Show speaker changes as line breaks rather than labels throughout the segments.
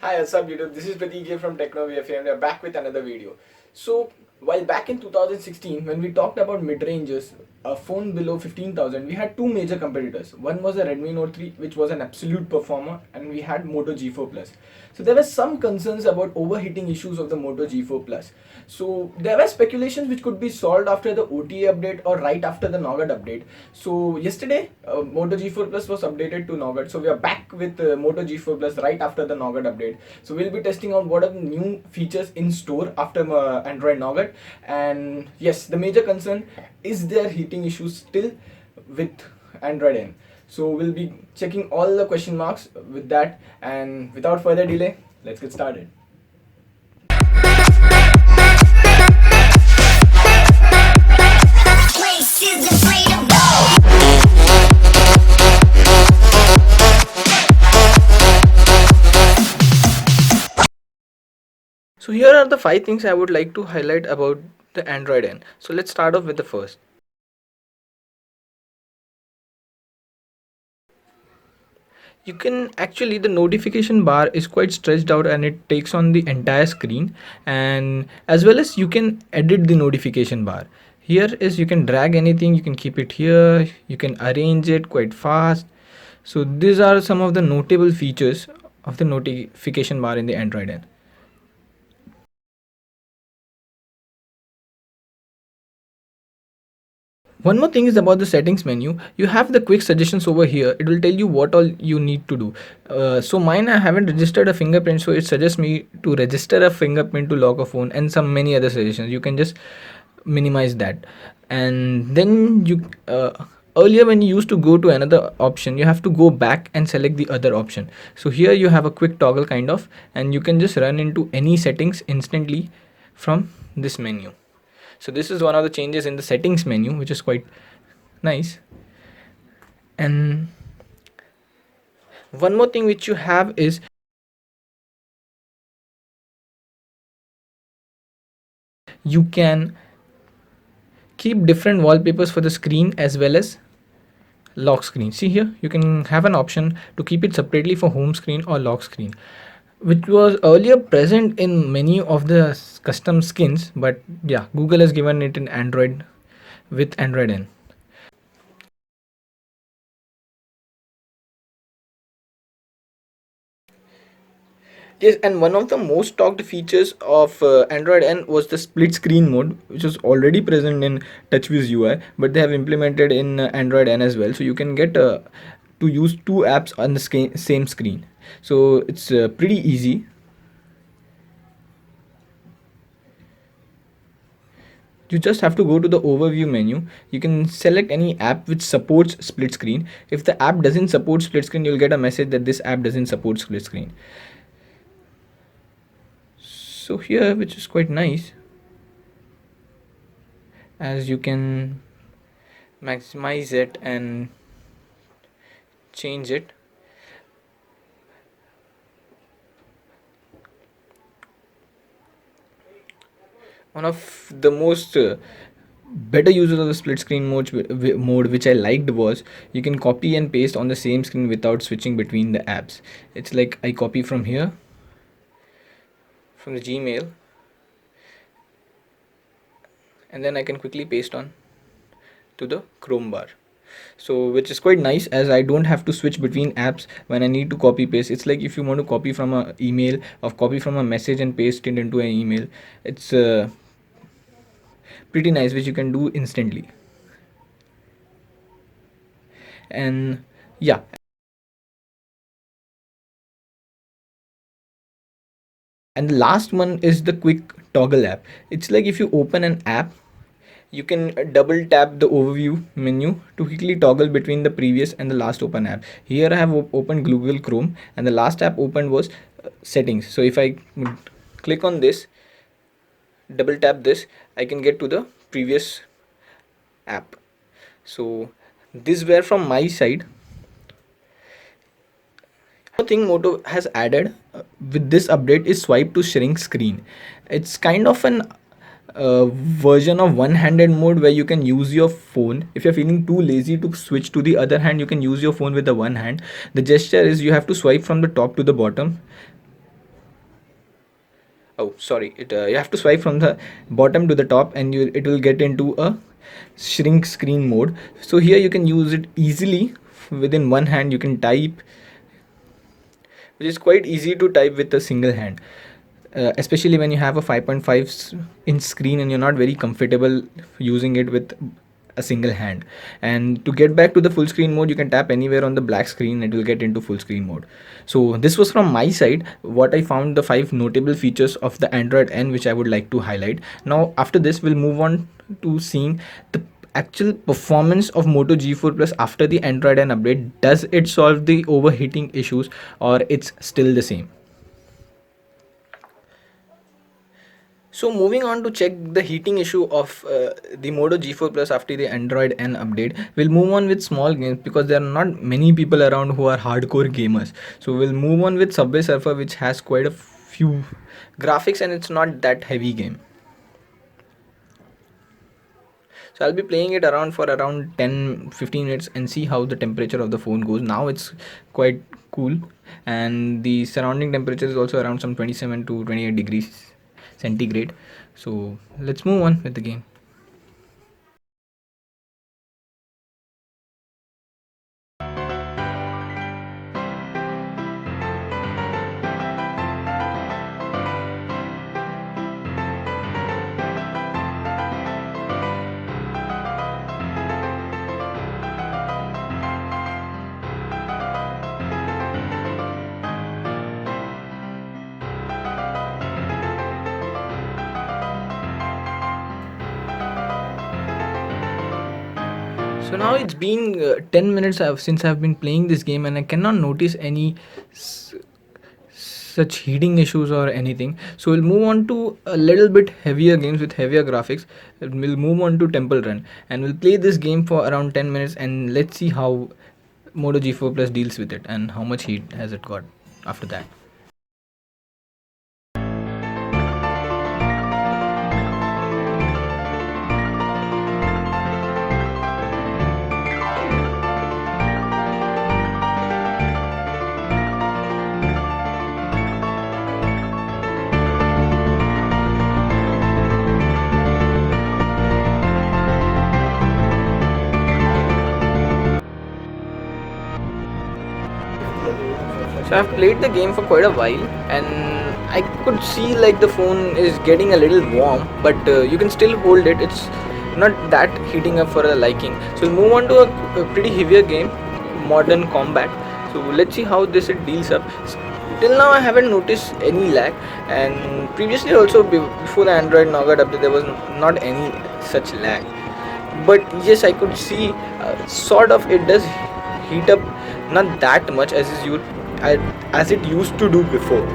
Hi, what's up YouTube? This is Pratik here from TechnoVFA and we are back with another video. So, while back in 2016 when we talked about mid-ranges, a phone below 15,000, we had two major competitors. One was the Redmi Note 3, which was an absolute performer, and we had Moto G4 Plus. So there were some concerns about overheating issues of the Moto G4 Plus. So there were speculations which could be solved after the OTA update or right after the Nougat update. So yesterday, Moto G4 Plus was updated to Nougat. So we are back with Moto G4 Plus right after the Nougat update. So we'll be testing out what are the new features in store after Android Nougat. And yes, the major concern is there heating issues still with Android N. So we'll be checking all the question marks with that, and without further delay, let's get started. So here are the 5 things I would like to highlight about the Android N. So let's start off with the first. You can actually, the notification bar is quite stretched out and it takes on the entire screen, and as well as you can edit the notification bar. Here is, you can drag anything, you can keep it here, you can arrange it quite fast. So these are some of the notable features of the notification bar in the Android N. One more thing is about the settings menu. You have the quick suggestions over here. It will tell you what all you need to do. So mine, I haven't registered a fingerprint, so it suggests me to register a fingerprint to lock a phone, and some many other suggestions. You can just minimize that. And then you earlier when you used to go to another option, you have to go back and select the other option. So here you have a quick toggle kind of, and you can just run into any settings instantly from this menu. So this is one of the changes in the settings menu, which is quite nice. And one more thing which you have is you can keep different wallpapers for the screen as well as lock screen. See here, you can have an option to keep it separately for home screen or lock screen, which was earlier present in many of the custom skins, but yeah, Google has given it in Android with Android N. Yes, and one of the most talked features of Android N was the split screen mode, which was already present in TouchWiz UI, but they have implemented in Android N as well. So you can get to use two apps on the same screen. So it's pretty easy. You just have to go to the overview menu. You can select any app which supports split screen. If the app doesn't support split screen, you'll get a message that this app doesn't support split screen. So here, which is quite nice, as you can maximize it and change it. One of the most better uses of the split screen mode which I liked was you can copy and paste on the same screen without switching between the apps. It's like I copy from here, from the Gmail, and then I can quickly paste on to the Chrome bar. So which is quite nice, as I don't have to switch between apps when I need to copy paste. It's like if you want to copy from a email or copy from a message and paste it into an email, it's pretty nice, which you can do instantly. And yeah, and the last one is the quick toggle app. It's like if you open an app, you can double tap the overview menu to quickly toggle between the previous and the last open app. Here I have opened Google Chrome, and the last app opened was settings. So if I click on this, double tap this, I can get to the previous app. So this were from my side. One thing Moto has added with this update is swipe to shrink screen. It's kind of an version of one-handed mode where you can use your phone. If you're feeling too lazy to switch to the other hand, you can use your phone with the one hand. The gesture is you have to swipe from the top to the bottom, oh sorry, you have to swipe from the bottom to the top, and it will get into a shrink screen mode. So here you can use it easily. Within one hand you can type, which is quite easy to type with a single hand, especially when you have a 5.5-inch screen and you're not very comfortable using it with a single hand. And to get back to the full screen mode, you can tap anywhere on the black screen, it will get into full screen mode. So this was from my side what I found the 5 notable features of the Android N which I would like to highlight. Now after this we'll move on to seeing the actual performance of Moto G4 Plus after the Android N update. Does it solve the overheating issues, or it's still the same? So moving on to check the heating issue of the Moto G4 Plus after the Android N update, we'll move on with small games because there are not many people around who are hardcore gamers. So we'll move on with Subway Surfer, which has quite a few graphics and it's not that heavy game. So I'll be playing it around for around 10-15 minutes and see how the temperature of the phone goes. Now it's quite cool, and the surrounding temperature is also around some 27 to 28 degrees centigrade. So let's move on with the game. So now it's been 10 minutes since I've been playing this game, and I cannot notice any such heating issues or anything. So we'll move on to a little bit heavier games with heavier graphics. We'll move on to Temple Run, and we'll play this game for around 10 minutes, and let's see how Moto G4 Plus deals with it and how much heat has it got after that. So I've played the game for quite a while, and I could see like the phone is getting a little warm, but you can still hold it. It's not that heating up for a liking. So we'll move on to a pretty heavier game, Modern Combat. So let's see how this it deals up. Till now I haven't noticed any lag, and previously also before the Android Nougat update there was not any such lag. But yes, I could see sort of it does heat up, not that much as it used to do before.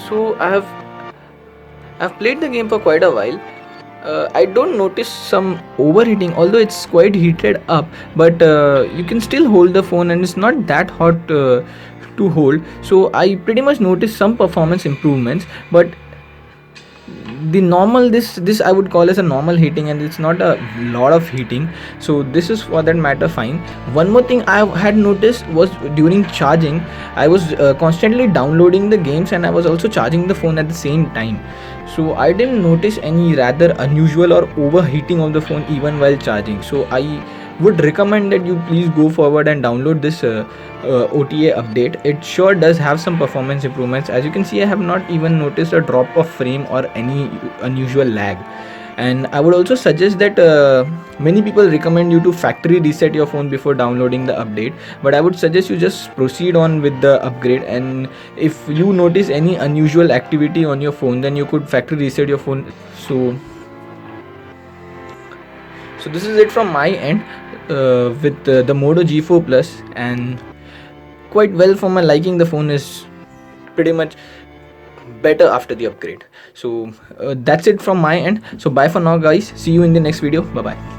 So I have I've played the game for quite a while. I don't notice some overheating, although it's quite heated up, but you can still hold the phone and it's not that hot to hold. So I pretty much noticed some performance improvements, but the normal, this I would call as a normal heating, and it's not a lot of heating, so this is for that matter fine. One more thing I had noticed was during charging, I was constantly downloading the games and I was also charging the phone at the same time, so I didn't notice any rather unusual or overheating of the phone even while charging. So I would recommend that you please go forward and download this OTA update. It sure does have some performance improvements. As you can see, I have not even noticed a drop of frame or any unusual lag. And I would also suggest that many people recommend you to factory reset your phone before downloading the update, but I would suggest you just proceed on with the upgrade, and if you notice any unusual activity on your phone, then you could factory reset your phone. So this is it from my end with the Moto G4 Plus, and quite well for my liking. The phone is pretty much better after the upgrade. So that's it from my end. So bye for now, guys. See you in the next video. Bye bye.